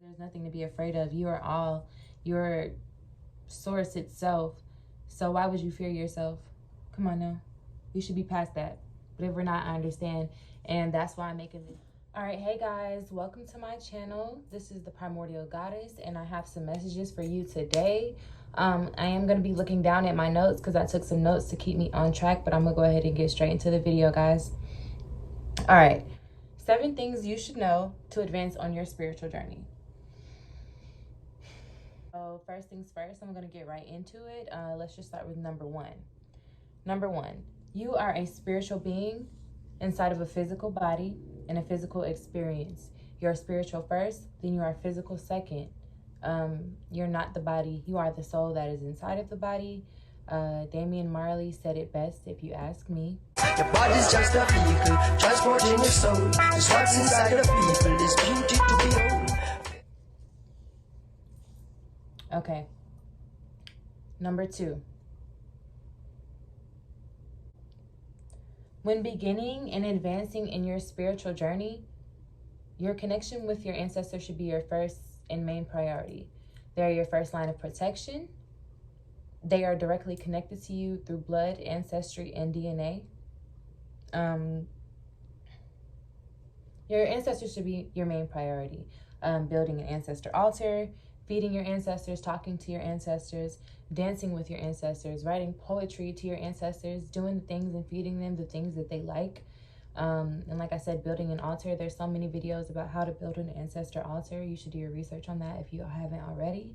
There's nothing to be afraid of. You are all your source itself. So why would you fear yourself? Come on now. We should be past that. But if we're not, I understand. And that's why I'm making this. All right, hey guys, welcome to my channel. This is the Primordial Goddess, and I have some messages for you today. I am going to be looking down at my notes because I took some notes to keep me on track, but I'm going to go ahead and get straight into the video, guys. All right, 7 things you should know to advance on your spiritual journey. So first things first, I'm going to get right into it. Let's just start with number 1. Number 1, you are a spiritual being inside of a physical body and a physical experience. You're spiritual first, then you are physical second. You're not the body, you are the soul that is inside of the body. Damian Marley said it best, if you ask me. Your body's just a vehicle, transporting your soul. It's what's inside of people, this beauty to behold. Okay. Number 2. When beginning and advancing in your spiritual journey, your connection with your ancestors should be your first and main priority. They are your first line of protection. They are directly connected to you through blood, ancestry, and DNA. Your ancestors should be your main priority. Building an ancestor altar, feeding your ancestors, talking to your ancestors, dancing with your ancestors, writing poetry to your ancestors, doing the things and feeding them the things that they like. And like I said, building an altar. There's so many videos about how to build an ancestor altar. You should do your research on that if you haven't already.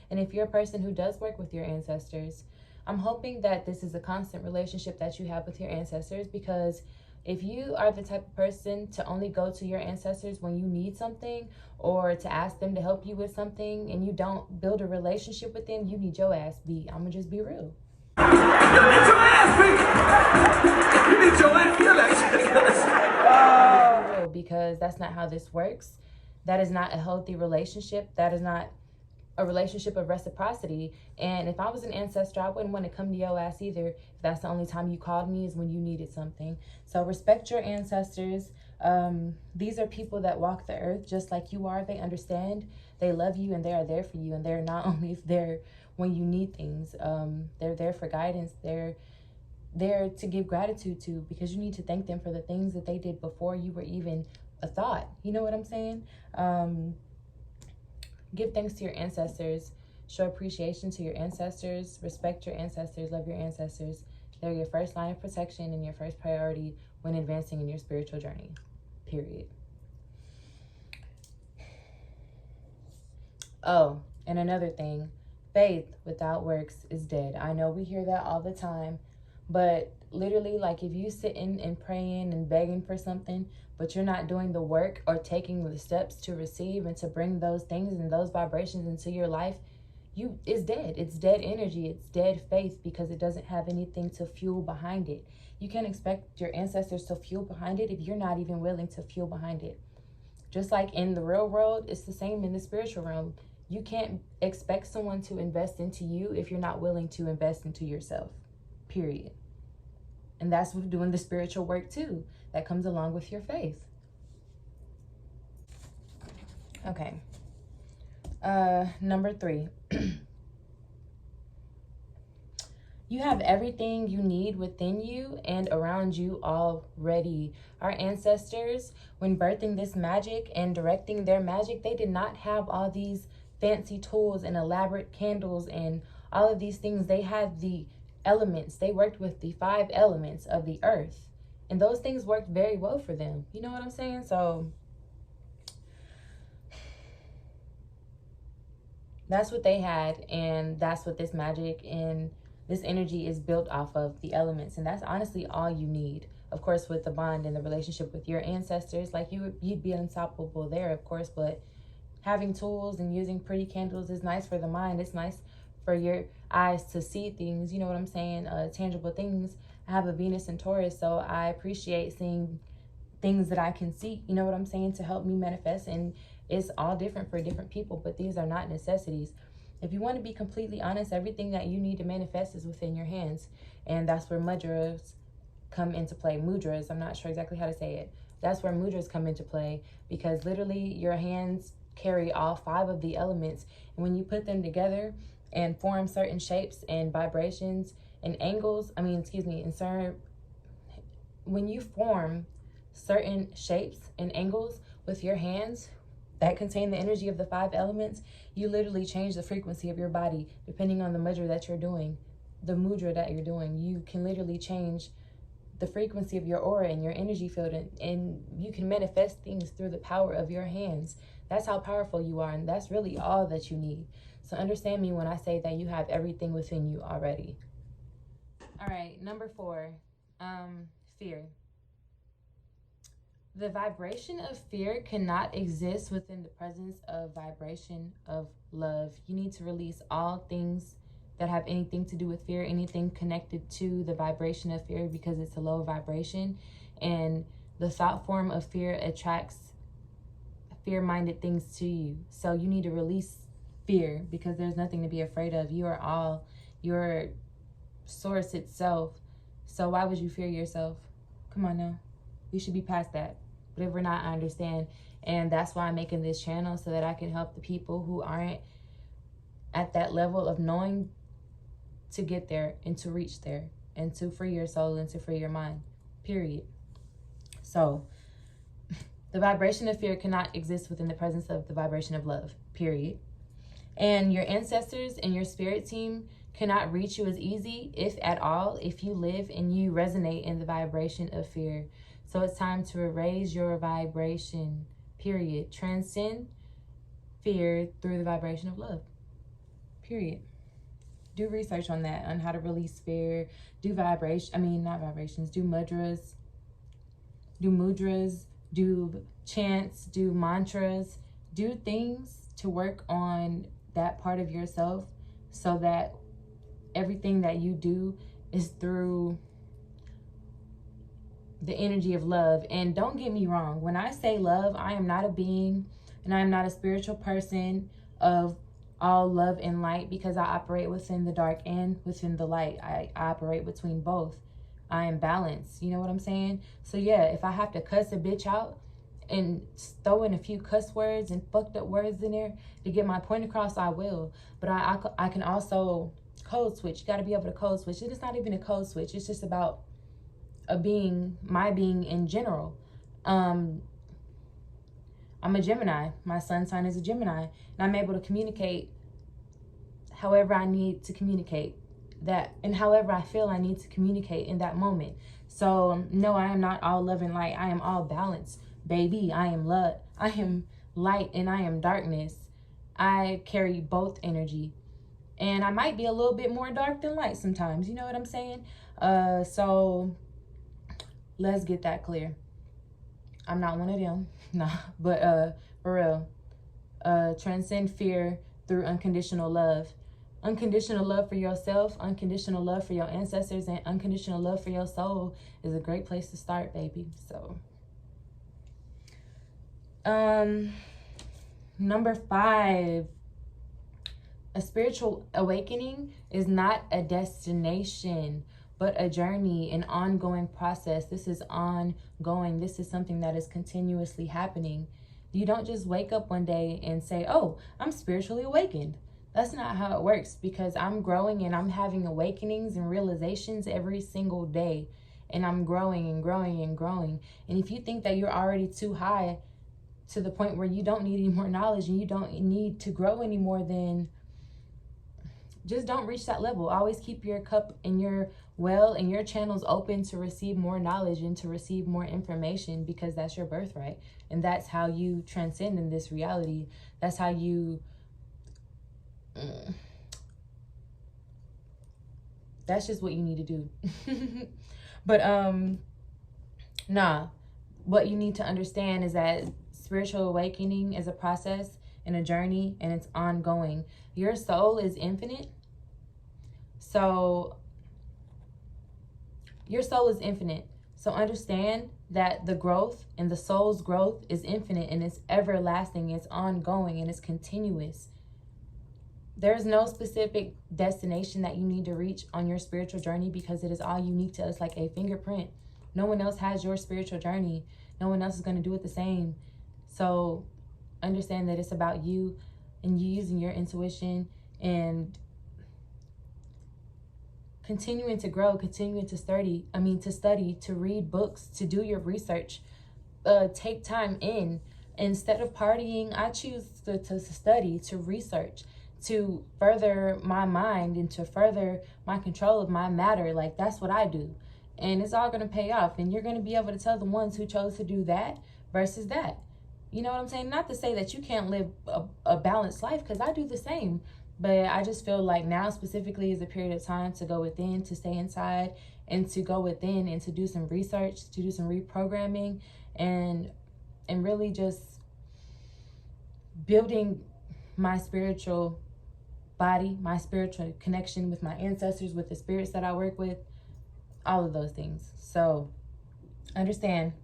And if you're a person who does work with your ancestors, I'm hoping that this is a constant relationship that you have with your ancestors, because if you are the type of person to only go to your ancestors when you need something or to ask them to help you with something and you don't build a relationship with them, you need your ass beat. I'm going to just be real. You need your ass beat! You need your ass beat! Because that's not how this works. That is not a healthy relationship. That is not a relationship of reciprocity. And if I was an ancestor, I wouldn't want to come to your ass either. If that's the only time you called me is when you needed something. So respect your ancestors. These are people that walk the earth just like you are. They understand, they love you, and they are there for you. And they're not only there when you need things, they're there for guidance. They're there to give gratitude to, because you need to thank them for the things that they did before you were even a thought. You know what I'm saying? Give thanks to your ancestors. Show appreciation to your ancestors. Respect your ancestors. Love your ancestors. They're your first line of protection and your first priority when advancing in your spiritual journey. Period. Oh, and another thing. Faith without works is dead. I know we hear that all the time. But literally, like, if you sitting and praying and begging for something, but you're not doing the work or taking the steps to receive and to bring those things and those vibrations into your life, it's dead. It's dead energy. It's dead faith, because it doesn't have anything to fuel behind it. You can't expect your ancestors to fuel behind it if you're not even willing to fuel behind it. Just like in the real world, it's the same in the spiritual realm. You can't expect someone to invest into you if you're not willing to invest into yourself. Period. And that's with doing the spiritual work too. That comes along with your faith. Okay. Number 3. You have everything you need within you and around you already. Our ancestors, when birthing this magic and directing their magic, they did not have all these fancy tools and elaborate candles and all of these things. They had the elements. They worked with the 5 elements of the earth, and those things worked very well for them. You know what I'm saying? So that's what they had, and that's what this magic and this energy is built off of, the elements. And that's honestly all you need. Of course, with the bond and the relationship with your ancestors, like you'd be unstoppable there, of course, but having tools and using pretty candles is nice for the mind. It's nice for your eyes to see things, you know what I'm saying, tangible things. I have a Venus and Taurus, so I appreciate seeing things that I can see, you know what I'm saying, to help me manifest. And it's all different for different people, but these are not necessities. If you want to be completely honest, everything that you need to manifest is within your hands. And that's where mudras come into play. Mudras, I'm not sure exactly how to say it. That's where mudras come into play, because literally your hands carry all 5 of the elements. And when you put them together and form certain shapes and vibrations and angles, when you form certain shapes and angles with your hands that contain the energy of the 5 elements, you literally change the frequency of your body depending on the mudra that you're doing, You can literally change the frequency of your aura and your energy field, and you can manifest things through the power of your hands. That's how powerful you are, and that's really all that you need. So understand me when I say that you have everything within you already. All right, number 4, fear. The vibration of fear cannot exist within the presence of vibration of love. You need to release all things that have anything to do with fear, anything connected to the vibration of fear, because it's a low vibration. And the thought form of fear attracts fear-minded things to you. So you need to release fear, because there's nothing to be afraid of. You are all your source itself. So why would you fear yourself? Come on now. We should be past that. But if we're not, I understand. And that's why I'm making this channel, so that I can help the people who aren't at that level of knowing to get there and to reach there and to free your soul and to free your mind, period. So the vibration of fear cannot exist within the presence of the vibration of love, period. And your ancestors and your spirit team cannot reach you as easy, if at all, if you live and you resonate in the vibration of fear. So it's time to raise your vibration, period. Transcend fear through the vibration of love, period. Do research on that, on how to release fear. Do mudras, do chants, do mantras, do things to work on that part of yourself, so that everything that you do is through the energy of love. And don't get me wrong, when I say love, I am not a being and I am not a spiritual person of all love and light, because I operate within the dark and within the light. I operate between both. I am balanced. You know what I'm saying? So yeah, if I have to cuss a bitch out and throw in a few cuss words and fucked up words in there to get my point across, I will. But I can also code switch. You got to be able to code switch. It's not even a code switch. It's just about my being in general. I'm a Gemini. My sun sign is a Gemini. And I'm able to communicate however I need to communicate that, and however I feel I need to communicate in that moment. So no, I am not all love and light. I am all balance, baby. I am love. I am light and I am darkness. I carry both energy. And I might be a little bit more dark than light sometimes. You know what I'm saying? So let's get that clear. I'm not one of them. Nah, but for real. Transcend fear through unconditional love. Unconditional love for yourself, unconditional love for your ancestors, and unconditional love for your soul is a great place to start, baby. So number 5, a spiritual awakening is not a destination, but a journey, an ongoing process. This is ongoing. This is something that is continuously happening. You don't just wake up one day and say, oh, I'm spiritually awakened. That's not how it works, because I'm growing and I'm having awakenings and realizations every single day. And I'm growing and growing and growing. And if you think that you're already too high to the point where you don't need any more knowledge and you don't need to grow anymore, then just don't reach that level. Always keep your cup and your well and your channels open to receive more knowledge and to receive more information, because that's your birthright. And that's how you transcend in this reality. That's how you... that's just what you need to do. But what you need to understand is that spiritual awakening is a process and a journey, and it's ongoing. Your soul is infinite. So your soul is infinite. So understand that the growth and the soul's growth is infinite, and it's everlasting, it's ongoing, and it's continuous. There's no specific destination that you need to reach on your spiritual journey, because it is all unique to us, like a fingerprint. No one else has your spiritual journey. No one else is going to do it the same. So understand that it's about you and you using your intuition and continuing to grow, continuing to study, to read books, to do your research, take time in. Instead of partying, I choose to study, to research, to further my mind and to further my control of my matter. Like, that's what I do. And it's all going to pay off. And you're going to be able to tell the ones who chose to do that versus that. You know what I'm saying? Not to say that you can't live a balanced life, because I do the same. But I just feel like now specifically is a period of time to go within, to stay inside, and to go within and to do some research, to do some reprogramming, and really just building my spiritual body, my spiritual connection with my ancestors, with the spirits that I work with, all of those things. So understand,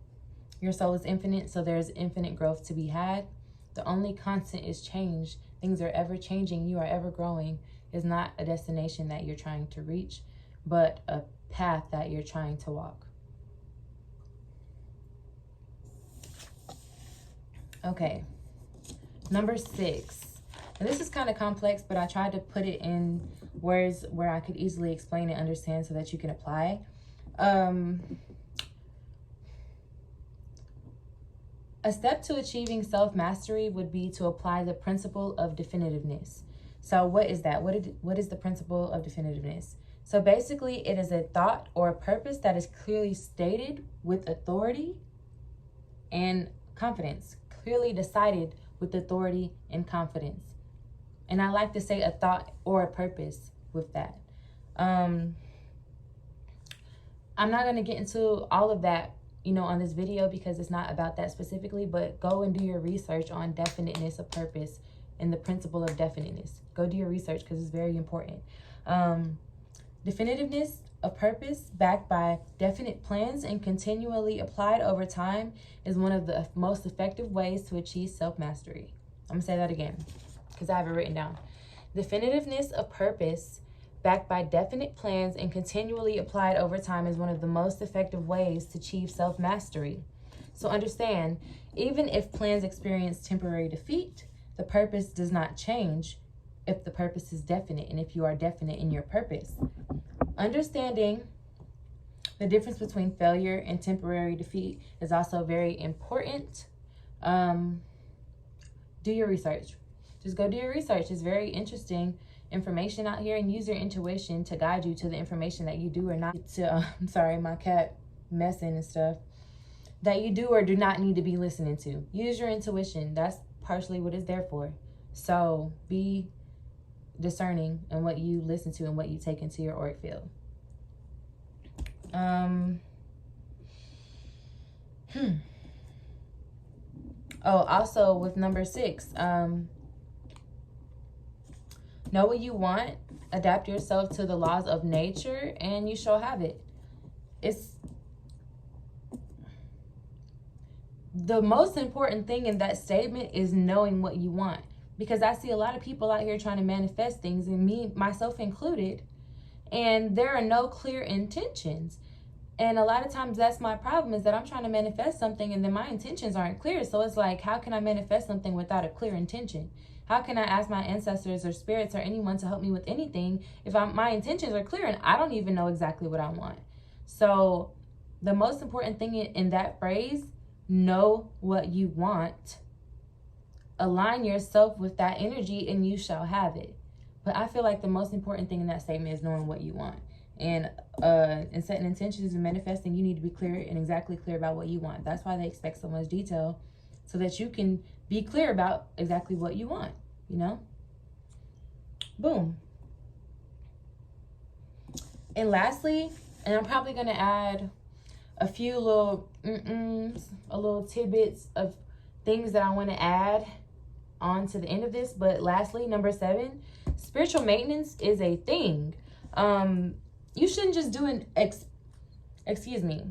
your soul is infinite, so there's infinite growth to be had. The only constant is change. Things are ever changing. You are ever growing. Is not a destination that you're trying to reach, but a path that you're trying to walk. Okay. Number 6. And this is kind of complex, but I tried to put it in words where I could easily explain and understand so that you can apply. A step to achieving self-mastery would be to apply the principle of definitiveness. So what is that? What is the principle of definitiveness? So basically, it is a thought or a purpose that is clearly stated with authority and confidence. Clearly decided with authority and confidence. And I like to say a thought or a purpose with that. I'm not going to get into all of that, on this video, because it's not about that specifically, but go and do your research on definiteness of purpose and the principle of definiteness. Go do your research because it's very important. Definitiveness of purpose backed by definite plans and continually applied over time is one of the most effective ways to achieve self-mastery. I'm gonna say that again because I have it written down. Definitiveness of purpose backed by definite plans and continually applied over time is one of the most effective ways to achieve self-mastery. So understand, even if plans experience temporary defeat, the purpose does not change if the purpose is definite and if you are definite in your purpose. Understanding the difference between failure and temporary defeat is also very important. Do your research. Just go do your research. It's very interesting information out here, and use your intuition to guide you to the information that you do or not I'm sorry, my cat messing and stuff, that you do or do not need to be listening to. Use your intuition. That's partially what it's there for. So be discerning in what you listen to and what you take into your auric field. Also with number 6, know what you want, adapt yourself to the laws of nature, and you shall have it. It's the most important thing in that statement is knowing what you want. Because I see a lot of people out here trying to manifest things, and me, myself included, and there are no clear intentions. And a lot of times that's my problem, is that I'm trying to manifest something and then my intentions aren't clear. So it's like, how can I manifest something without a clear intention? How can I ask my ancestors or spirits or anyone to help me with anything if my intentions are clear and I don't even know exactly what I want? So the most important thing in that phrase, know what you want, align yourself with that energy, and you shall have it. But I feel like the most important thing in that statement is knowing what you want. And setting intentions and manifesting, you need to be clear and exactly clear about what you want. That's why they expect so much detail, so that you can be clear about exactly what you want, Boom. And lastly, and I'm probably going to add a few little tidbits of things that I want to add on to the end of this. But lastly, number 7, spiritual maintenance is a thing. You shouldn't just do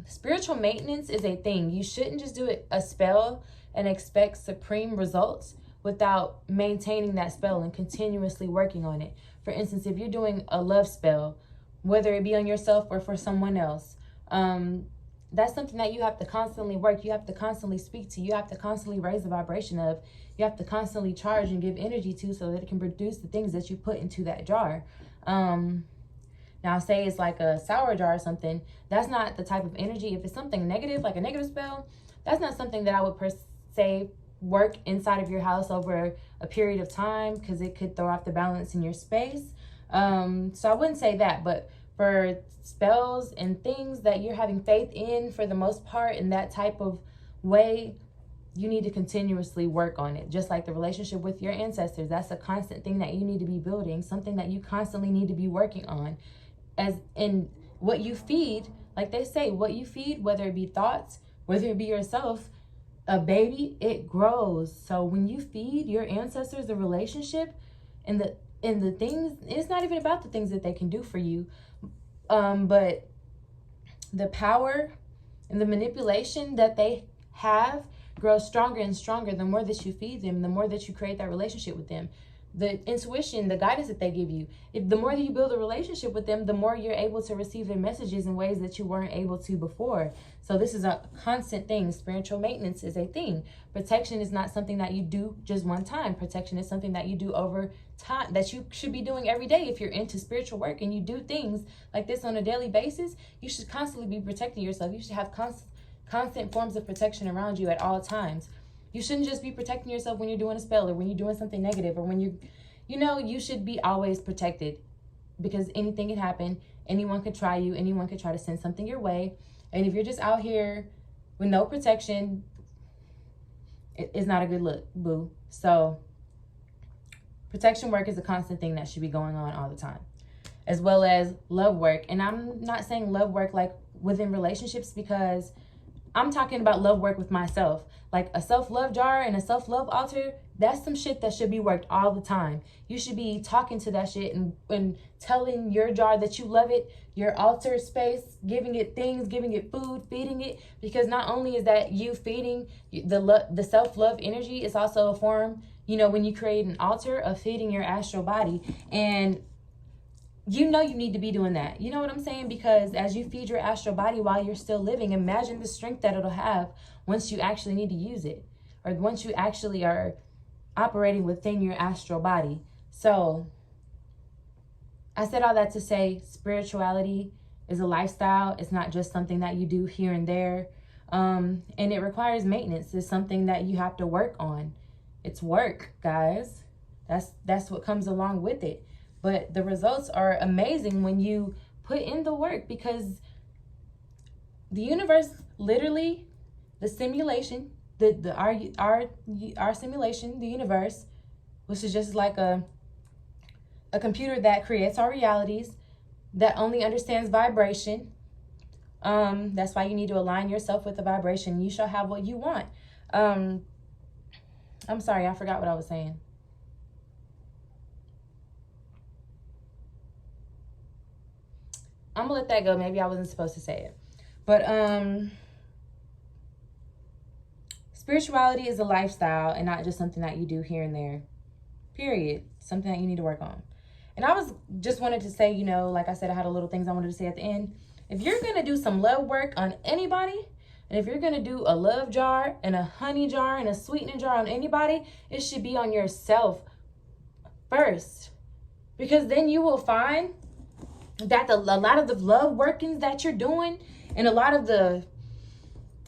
spiritual maintenance is a thing. You shouldn't just do a spell and expect supreme results without maintaining that spell and continuously working on it. For instance, if you're doing a love spell, whether it be on yourself or for someone else, that's something that you have to constantly work. You have to constantly speak to. You have to constantly raise the vibration of. You have to constantly charge and give energy to, so that it can produce the things that you put into that jar. Now, say it's like a sour jar or something. That's not the type of energy. If it's something negative, like a negative spell, that's not something that I would per se work inside of your house over a period of time, because it could throw off the balance in your space. So I wouldn't say that, but for spells and things that you're having faith in, for the most part, in that type of way, you need to continuously work on it. Just like the relationship with your ancestors, that's a constant thing that you need to be building, something that you constantly need to be working on. As in what you feed, like they say, what you feed, whether it be thoughts, whether it be yourself, a baby, it grows. So when you feed your ancestors the relationship and the things, it's not even about the things that they can do for you, but the power and the manipulation that they have grows stronger and stronger the more that you feed them, the more that you create that relationship with them. The intuition, the guidance that they give you, the more that you build a relationship with them, the more you're able to receive their messages in ways that you weren't able to before. So this is a constant thing. Spiritual maintenance is a thing. Protection is not something that you do just one time. Protection is something that you do over time, that you should be doing every day. If you're into spiritual work and you do things like this on a daily basis, you should constantly be protecting yourself. You should have constant forms of protection around you at all times. You shouldn't just be protecting yourself when you're doing a spell or when you're doing something negative, or when you should be always protected, because anything can happen. Anyone could try you. Anyone could try to send something your way. And if you're just out here with no protection, it's not a good look, boo. So protection work is a constant thing that should be going on all the time, as well as love work. And I'm not saying love work like within relationships, because I'm talking about love work with myself. Like a self-love jar and a self-love altar, that's some shit that should be worked all the time. You should be talking to that shit and telling your jar that you love it, your altar space, giving it things, giving it food, feeding it. Because not only is that you feeding the self-love energy, it's also a form, when you create an altar, of feeding your astral body. And you need to be doing that. You know what I'm saying? Because as you feed your astral body while you're still living, imagine the strength that it'll have once you actually need to use it, or once you actually are operating within your astral body. So I said all that to say spirituality is a lifestyle. It's not just something that you do here and there. And it requires maintenance. It's something that you have to work on. It's work, guys. That's what comes along with it. But the results are amazing when you put in the work, because the universe, literally, the simulation, our simulation, the universe, which is just like a computer that creates our realities, that only understands vibration. That's why you need to align yourself with the vibration. You shall have what you want. I'm sorry, I forgot what I was saying. I'm gonna let that go. Maybe I wasn't supposed to say it. But spirituality is a lifestyle and not just something that you do here and there. Period. Something that you need to work on. And I was just wanted to say, like I said, I had a little things I wanted to say at the end. If you're gonna do some love work on anybody, and if you're gonna do a love jar and a honey jar and a sweetening jar on anybody, it should be on yourself first. Because then you will find that a lot of the love workings that you're doing, and a lot of the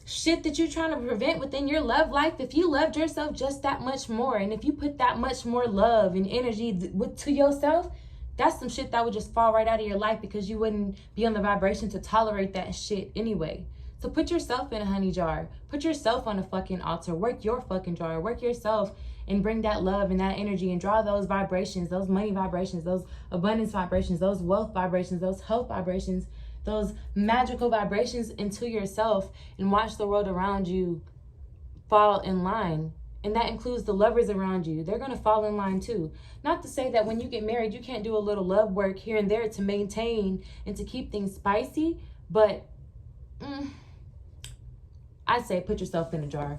shit that you're trying to prevent within your love life, if you loved yourself just that much more, and if you put that much more love and energy to yourself, that's some shit that would just fall right out of your life, because you wouldn't be on the vibration to tolerate that shit anyway. So put yourself in a honey jar. Put yourself on a fucking altar. Work your fucking jar. Work yourself and bring that love and that energy and draw those vibrations, those money vibrations, those abundance vibrations, those wealth vibrations, those health vibrations, those magical vibrations into yourself, and watch the world around you fall in line. And that includes the lovers around you. They're going to fall in line too. Not to say that when you get married, you can't do a little love work here and there to maintain and to keep things spicy, but I'd say put yourself in a jar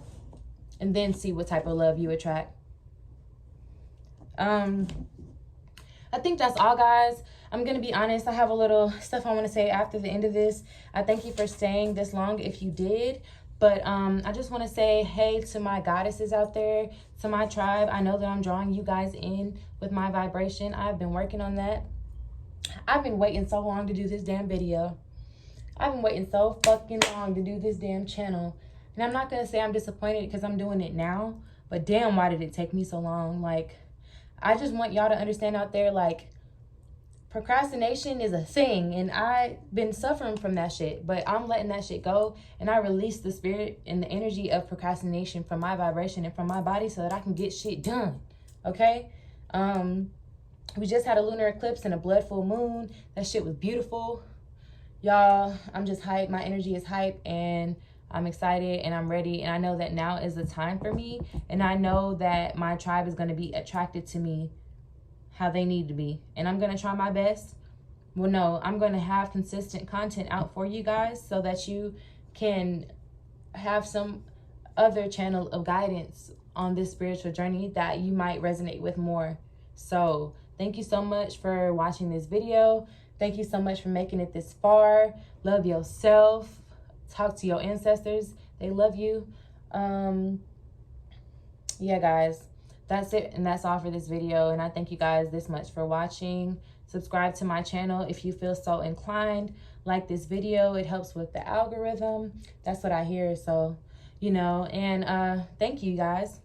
and then see what type of love you attract. I I think that's all, guys. I'm going to be honest. I have a little stuff I want to say after the end of this. I thank you for staying this long if you did. But I just want to say hey to my goddesses out there, to my tribe. I know that I'm drawing you guys in with my vibration. I've been working on that. I've been waiting so long to do this damn video. I've been waiting so fucking long to do this damn channel. And I'm not going to say I'm disappointed because I'm doing it now. But damn, why did it take me so long? Like, I just want y'all to understand out there, like, procrastination is a thing. And I've been suffering from that shit. But I'm letting that shit go. And I release the spirit and the energy of procrastination from my vibration and from my body so that I can get shit done. Okay? We just had a lunar eclipse and a blood full moon. That shit was beautiful. Y'all, I'm just hyped. My energy is hype, and I'm excited, and I'm ready. And I know that now is the time for me. And I know that my tribe is going to be attracted to me how they need to be. And I'm going to try my best. Well, no, I'm going to have consistent content out for you guys so that you can have some other channel of guidance on this spiritual journey that you might resonate with more. So thank you so much for watching this video. Thank you so much for making it this far. Love yourself. Talk to your ancestors. They love you. Yeah, guys, that's it. And that's all for this video. And I thank you guys this much for watching. Subscribe to my channel if you feel so inclined. Like this video. It helps with the algorithm. That's what I hear. So, you know, and thank you guys.